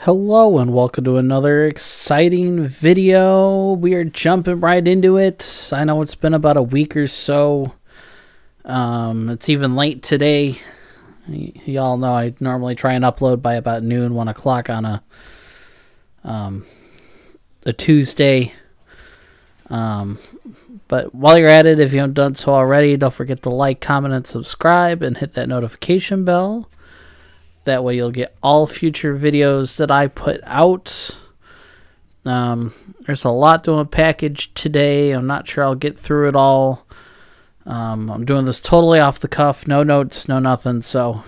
Hello and welcome to another exciting video. We are jumping right into it. I know it's been about a week or so. It's even late today. Y'all know I normally try and upload by about noon, 1 o'clock on a Tuesday. But while you're at it, if you haven't done so already, don't forget to like, comment, and subscribe, and hit that notification bell. That way you'll get all future videos that I put out. There's a lot to unpackage today. I'm not sure I'll get through it all. I'm doing this totally off the cuff. No notes, no nothing. So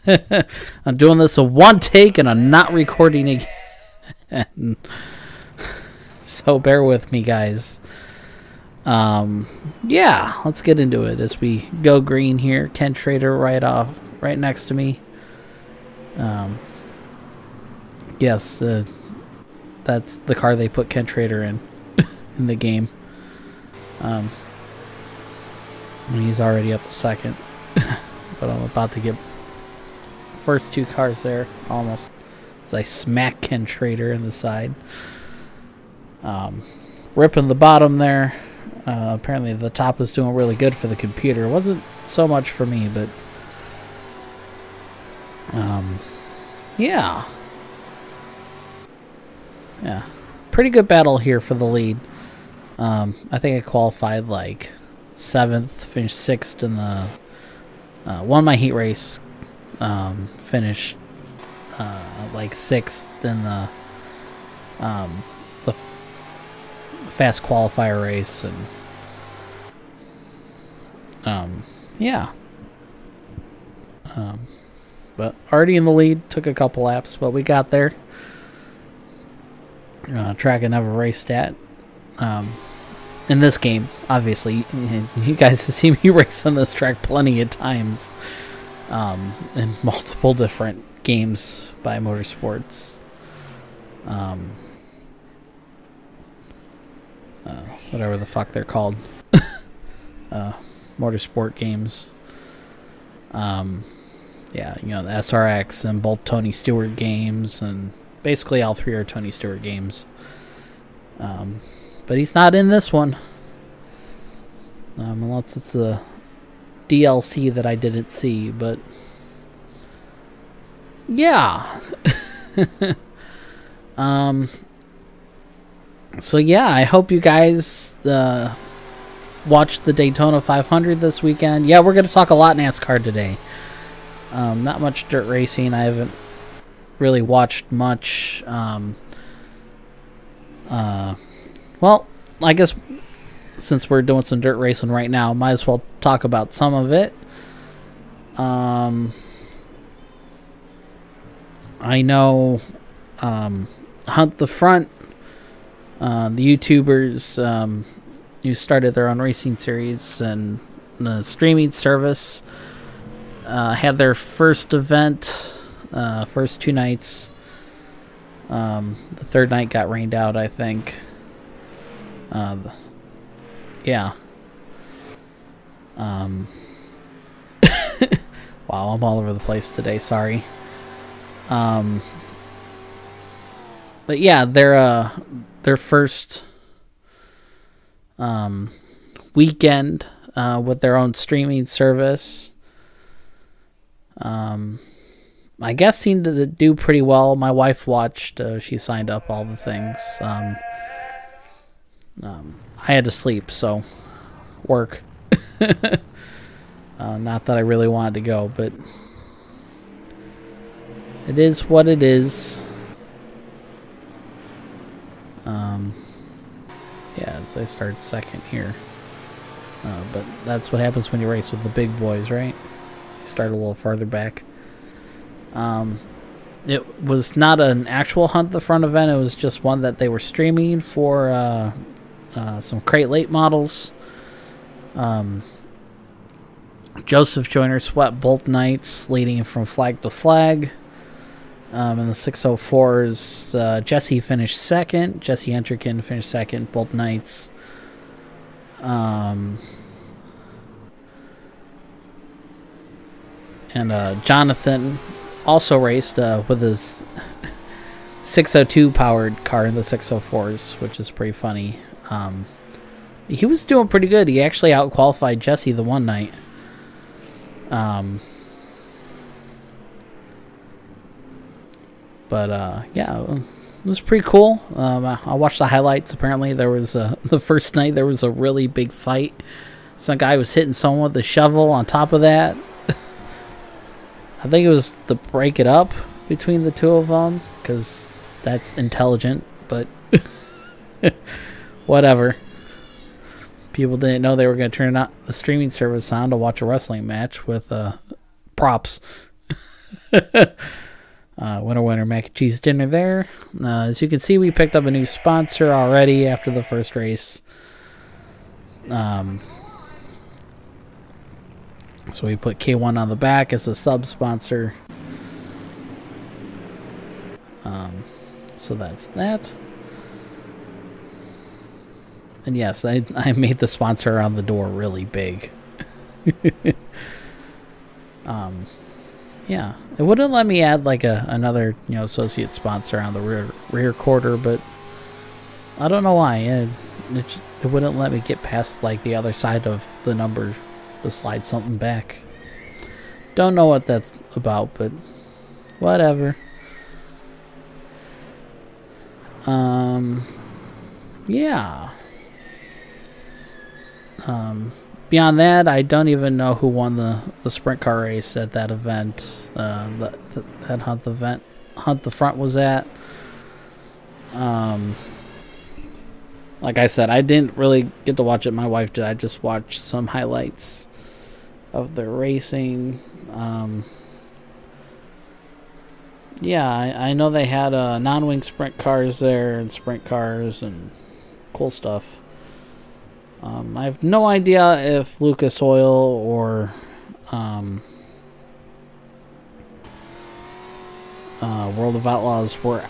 I'm doing this a one take and I'm not recording again. So bear with me, guys. Yeah, let's get into it as we go green here. Ken Trader right next to me. Yes, that's the car they put Ken Trader in in the game. And he's already up to second, but I'm about to get first two cars there almost as I smack Ken Trader in the side. Ripping the bottom there. Apparently the top was doing really good for the computer. It wasn't so much for me, but yeah, pretty good battle here for the lead. I think I qualified like 7th, finished 6th in the won my heat race, finished like 6th in the fast qualifier race, and yeah. But already in the lead, took a couple laps, but we got there. Track I never raced at. In this game, obviously, you guys have seen me race on this track plenty of times. In multiple different games by Motorsports. Whatever the fuck they're called. Motorsport games. Yeah, you know, the SRX and both Tony Stewart games, and basically all three are Tony Stewart games. But he's not in this one. Unless it's a DLC that I didn't see, but yeah. So yeah, I hope you guys watched the Daytona 500 this weekend. Yeah, we're going to talk a lot NASCAR today. Not much dirt racing. I haven't really watched much. Well, I guess since we're doing some dirt racing right now, might as well talk about some of it. I know Hunt the Front, the YouTubers who started their own racing series and the streaming service, had their first event, first 2 nights. The third night got rained out, I think. Yeah. Wow, I'm all over the place today, sorry. But yeah, their first weekend with their own streaming service. I guess seemed to do pretty well. My wife watched. She signed up all the things. I had to sleep, so work. Not that I really wanted to go, but it is what it is. Yeah, so I started second here. But that's what happens when you race with the big boys, right? You start a little farther back. It was not an actual Hunt the Front event. It was just one that they were streaming for some Crate Late models. Joseph Joyner swept both nights, leading from flag to flag. In the 604s, Jesse finished second. Jesse Entrikin finished second both nights. And Jonathan also raced with his 602 powered car in the 604s, which is pretty funny. He was doing pretty good. He actually out-qualified Jesse the one night. Yeah, it was pretty cool. I watched the highlights. Apparently, there was the first night there was a really big fight. Some guy was hitting someone with a shovel. On top of that, I think it was to break it up between the two of them, because that's intelligent. But whatever. People didn't know they were going to turn out the streaming service on to watch a wrestling match with props. Winner mac and cheese dinner there. As you can see, we picked up a new sponsor already after the first race. So we put K1 on the back as a sub sponsor. So that's that. And yes, I made the sponsor on the door really big. Yeah, it wouldn't let me add like another associate sponsor on the rear quarter, but I don't know why. It wouldn't let me get past like the other side of the number to slide something back. Don't know what that's about, but whatever. Yeah. Beyond that, I don't even know who won the sprint car race at that event. That Hunt the Front was at. Like I said, I didn't really get to watch it. My wife did. I just watched some highlights of the racing. Yeah, I know they had non-wing sprint cars there and sprint cars and cool stuff. I have no idea if Lucas Oil or World of Outlaws were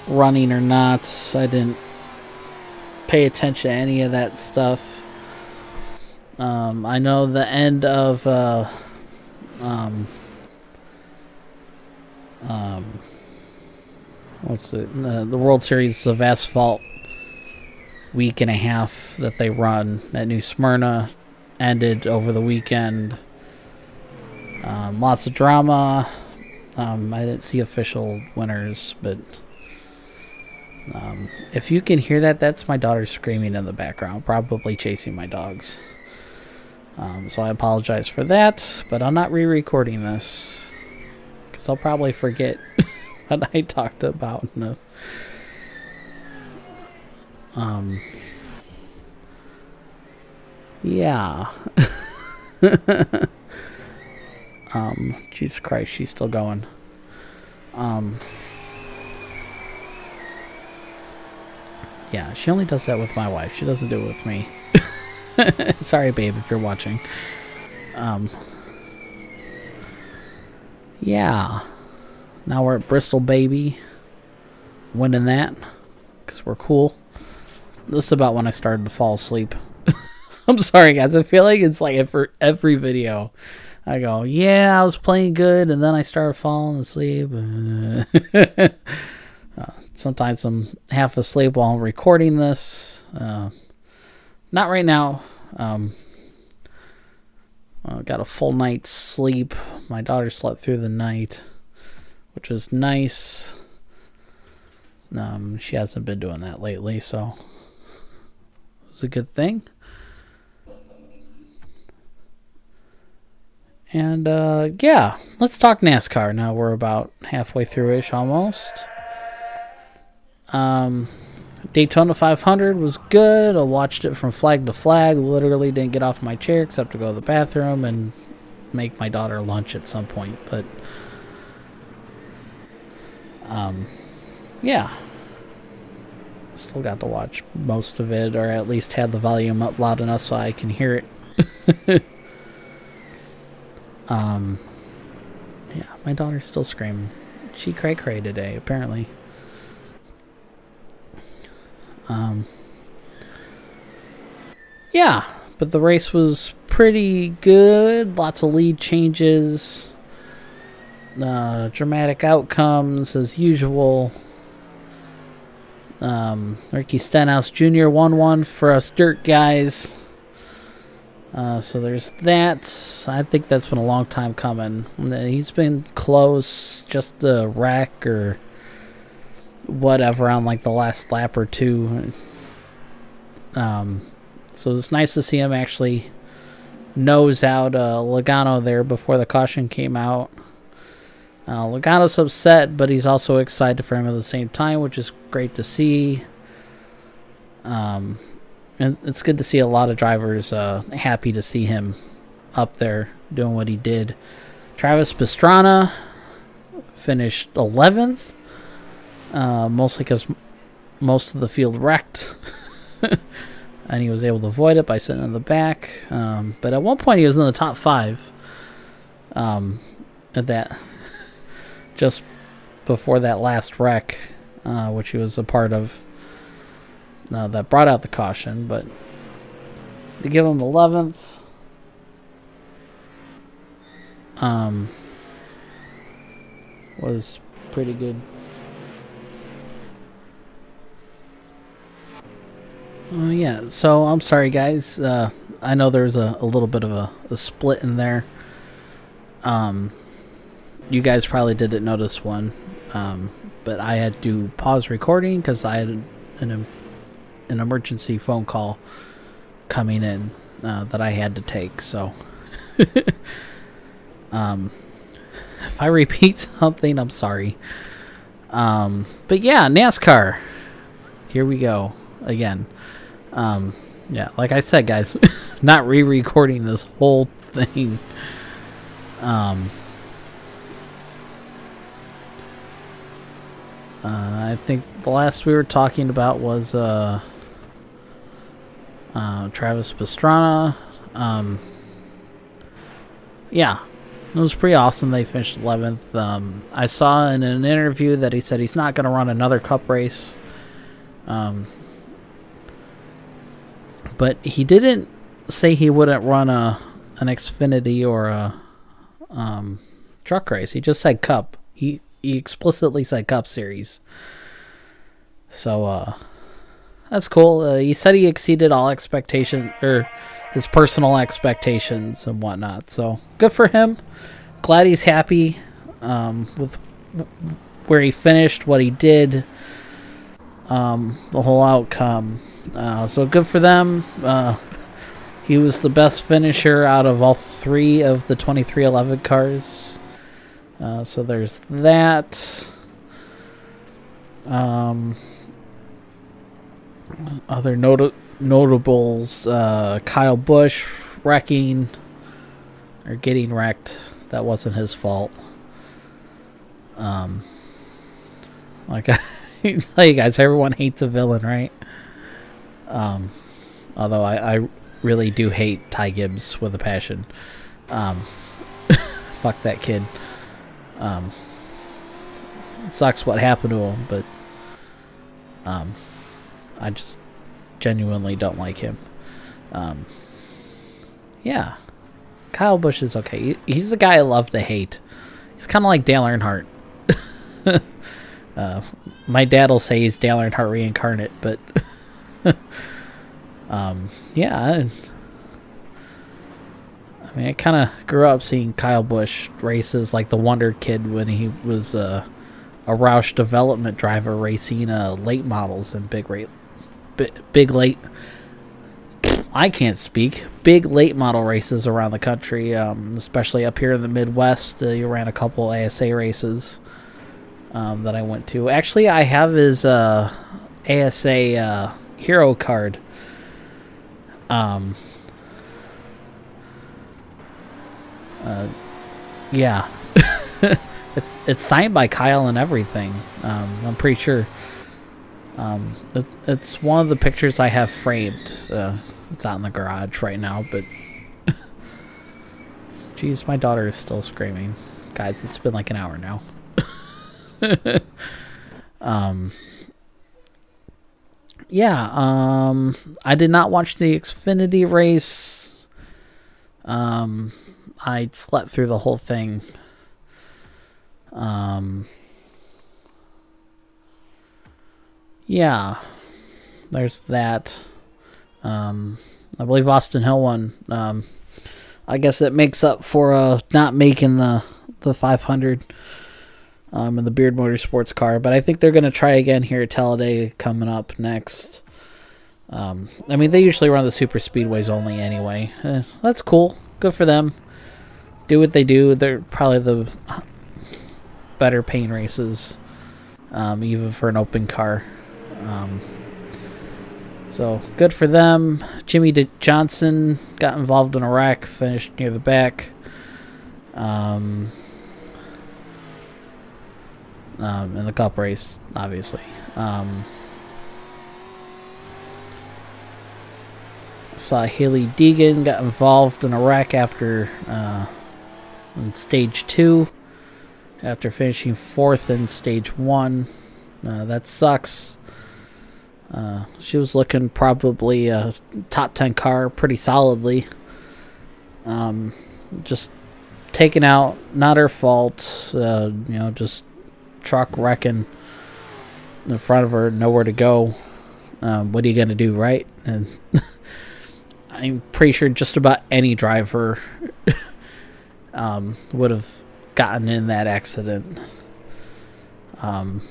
running or not. I didn't pay attention to any of that stuff. I know the end of what's it? The World Series of Asphalt week and a half that they run at New Smyrna ended over the weekend. Lots of drama. I didn't see official winners, but if you can hear that, that's my daughter screaming in the background, probably chasing my dogs. So I apologize for that, but I'm not re-recording this because I'll probably forget what I talked about. Yeah. Jesus Christ, she's still going. Yeah, she only does that with my wife. She doesn't do it with me. Sorry, babe, if you're watching. Yeah. Now we're at Bristol, baby. Winning that. Because we're cool. This is about when I started to fall asleep. I'm sorry, guys. I feel like it's like for every video. I go, yeah, I was playing good, and then I started falling asleep. Sometimes I'm half asleep while I'm recording this. Not right now. I got a full night's sleep. My daughter slept through the night, which was nice. She hasn't been doing that lately, so it was a good thing. And yeah, let's talk NASCAR. Now we're about halfway through-ish almost. Daytona 500 was good. I watched it from flag to flag. Literally didn't get off my chair except to go to the bathroom and make my daughter lunch at some point. But yeah, still got to watch most of it, or at least had the volume up loud enough so I can hear it. Yeah, my daughter's still screaming. She cray-cray today, apparently. Yeah, but the race was pretty good. Lots of lead changes. Dramatic outcomes, as usual. Ricky Stenhouse Jr. won one for us dirt guys. So there's that. I think that's been a long time coming. He's been close, just a wreck or whatever on like the last lap or two. So it's nice to see him actually nose out Logano there before the caution came out. Logano's upset, but he's also excited for him at the same time, which is great to see. And it's good to see a lot of drivers happy to see him up there doing what he did. Travis Pastrana finished 11th, mostly because most of the field wrecked. And he was able to avoid it by sitting in the back. But at one point he was in the top 5. At that, just before that last wreck, which he was a part of, that brought out the caution. But to give him 11th, was pretty good. Oh yeah, so I'm sorry guys, I know there's a little bit of a split in there. You guys probably didn't notice one, but I had to pause recording because I had an emergency phone call coming in that I had to take, so if I repeat something, I'm sorry. But yeah, NASCAR, here we go again. Yeah, like I said, guys, not re-recording this whole thing. I think the last we were talking about was Travis Pastrana. Yeah, it was pretty awesome. They finished 11th. I saw in an interview that he said he's not going to run another cup race. But he didn't say he wouldn't run an Xfinity or a truck race. He just said Cup. He explicitly said Cup Series. So that's cool. He said he exceeded all expectation, or his personal expectations and whatnot. So good for him. Glad he's happy with where he finished, what he did, the whole outcome. So good for them. He was the best finisher out of all 3 of the 2311 cars. So there's that. Other notables, Kyle Busch wrecking or getting wrecked. That wasn't his fault. Like I tell you guys, everyone hates a villain, right? Although I really do hate Ty Gibbs with a passion. Fuck that kid. It sucks what happened to him, but I just genuinely don't like him. Yeah, Kyle Busch is okay. He's the guy I love to hate. He's kind of like Dale Earnhardt. My dad will say he's Dale Earnhardt reincarnate, but yeah. I mean, I kind of grew up seeing Kyle Busch races like the Wonder Kid when he was a Roush development driver racing late models and big late. I can't speak. Big late model races around the country, especially up here in the Midwest. You ran a couple ASA races that I went to. Actually, I have his ASA hero card. Yeah. It's signed by Kyle and everything. I'm pretty sure. It's one of the pictures I have framed. It's out in the garage right now, but jeez, my daughter is still screaming. Guys, it's been like an hour now. Yeah, I did not watch the Xfinity race. I slept through the whole thing. yeah, there's that. I believe Austin Hill won. I guess that makes up for not making the 500 in the Beard Motorsports car. But I think they're going to try again here at Talladega coming up next. I mean, they usually run the super speedways only anyway. That's cool. Good for them. Do what they do. They're probably the better paint races, even for an open car. So good for them. Jimmy Johnson got involved in a wreck, finished near the back. In the Cup race, obviously. Saw Haley Deegan got involved in a wreck after in stage 2, after finishing 4th in stage 1. That sucks. She was looking probably a top 10 car pretty solidly. Just taken out, not her fault. Just truck wrecking in front of her, nowhere to go. What are you gonna do, right? And I'm pretty sure just about any driver would have gotten in that accident in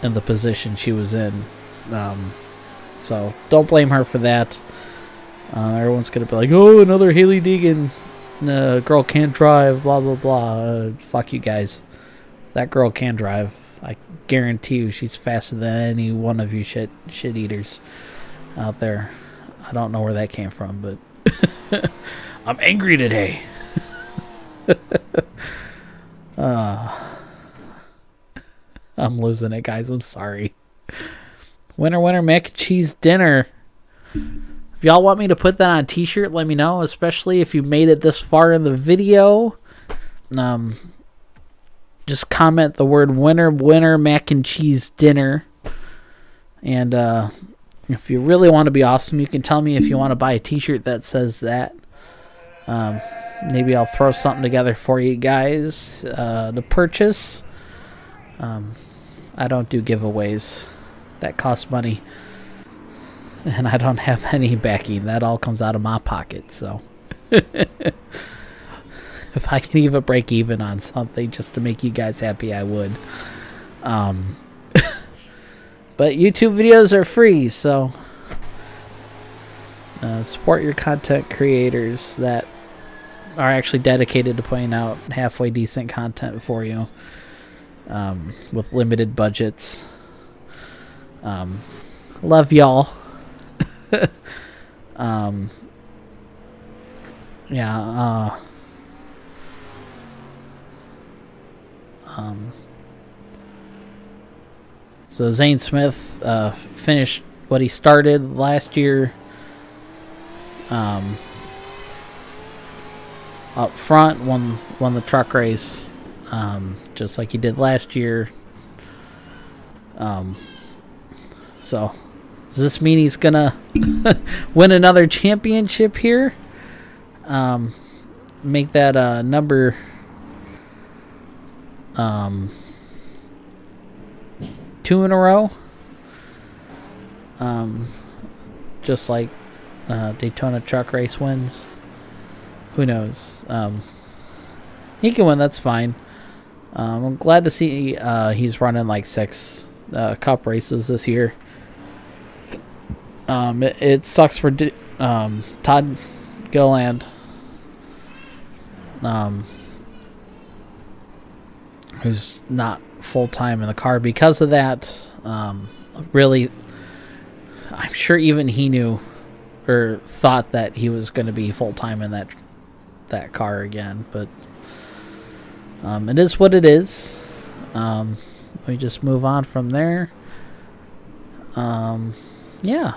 the position she was in. So don't blame her for that. Everyone's gonna be like, oh, another Haley Deegan girl can't drive, blah blah blah. Fuck you guys. That girl can drive. I guarantee you she's faster than any one of you shit eaters out there. I don't know where that came from, but I'm angry today. I'm losing it, guys. I'm sorry. Winner, mac and cheese dinner. If y'all want me to put that on a t-shirt, let me know, especially if you made it this far in the video. Just comment the word winner, mac and cheese dinner. And if you really want to be awesome, you can tell me if you want to buy a t-shirt that says that. Maybe I'll throw something together for you guys to purchase. I don't do giveaways. That costs money. And I don't have any backing. That all comes out of my pocket, so. If I can even break even on something just to make you guys happy, I would. But YouTube videos are free, so support your content creators that are actually dedicated to putting out halfway decent content for you with limited budgets. Love y'all. So Zane Smith finished what he started last year up front, won the truck race just like he did last year. So does this mean he's gonna win another championship here? Make that number 2 in a row, just like Daytona truck race wins. Who knows? He can win, that's fine. I'm glad to see he's running like 6 cup races this year. It sucks for Todd Gilliland, who's not full-time in the car because of that. Really, I'm sure even he knew or thought that he was going to be full-time in that car again, but it is what it is. We just move on from there. Yeah.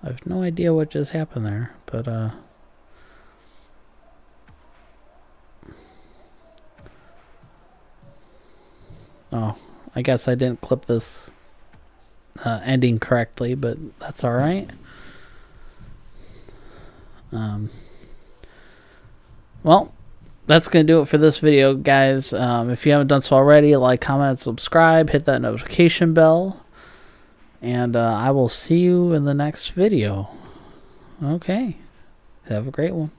I have no idea what just happened there, but Oh, I guess I didn't clip this ending correctly, but that's all right. Well, that's going to do it for this video, guys. If you haven't done so already, like, comment, and subscribe. Hit that notification bell. And I will see you in the next video. Okay. Have a great one.